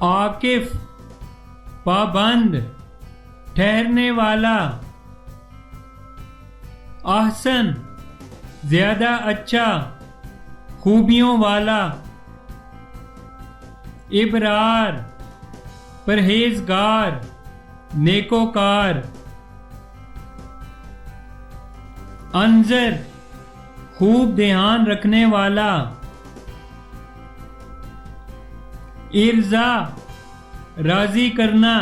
आकिफ पाबंद ठहरने वाला। अहसन ज्यादा अच्छा खूबियों वाला। इबरार परहेजगार नेकोकार। अंजर खूब ध्यान रखने वाला। इर्जा राजी करना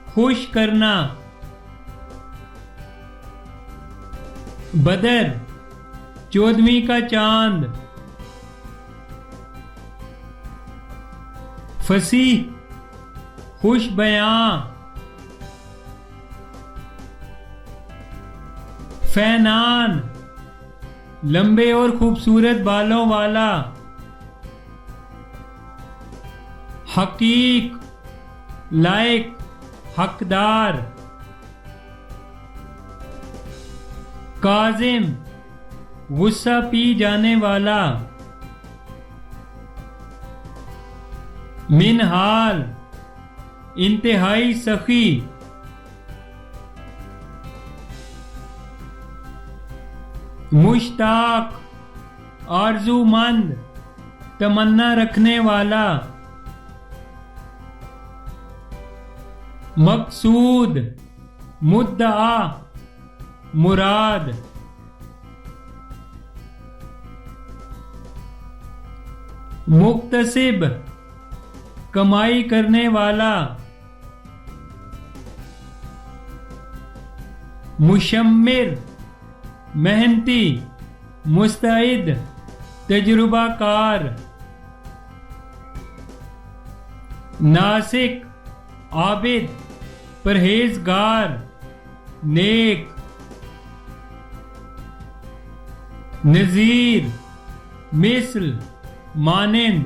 खुश करना। बदर 14वीं का चांद। फसीह खुश बयां। फैनान लंबे और खूबसूरत बालों वाला। हकीक लायक हकदार। काजिम गुस्सा पी जाने वाला। मिनहाल इंतहाई सखी। मुश्ताक आरजूमंद तमन्ना रखने वाला। मकसूद मुद्दआ मुराद। मुक्तसिब कमाई करने वाला। मुशम्मिर मेहनती मुस्तैद तजुर्बाकार। नासिक आबिद परहेजगार नेक। नजीर मिसल मानिंद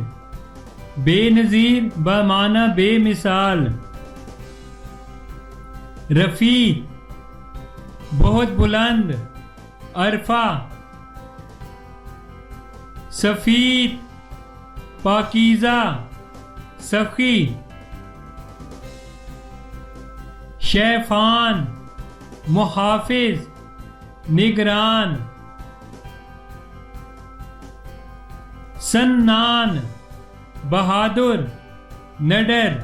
बेनजीर बमाना बेमिसाल। रफ़ी बहुत बुलंद अरफा। सफ़ीद पाकीज़ा सखी। शैफान मुहाफिज निगरान। सन्नान बहादुर नडर।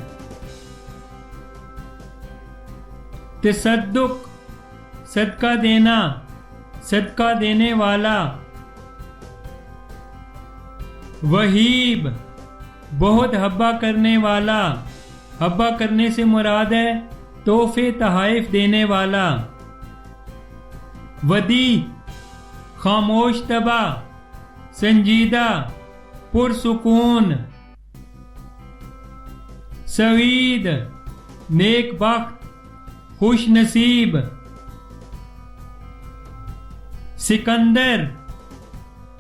तसद्दुक सदका देना सदका देने वाला। वहीब बहुत हब्बा करने वाला। हब्बा करने से मुराद है तोहफे तहाइफ देने वाला। वदी खामोश तबा संजीदा पुरसुकून। सईद नेक बख्त खुश नसीब। सिकंदर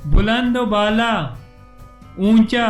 बुलंद बाला ऊंचा।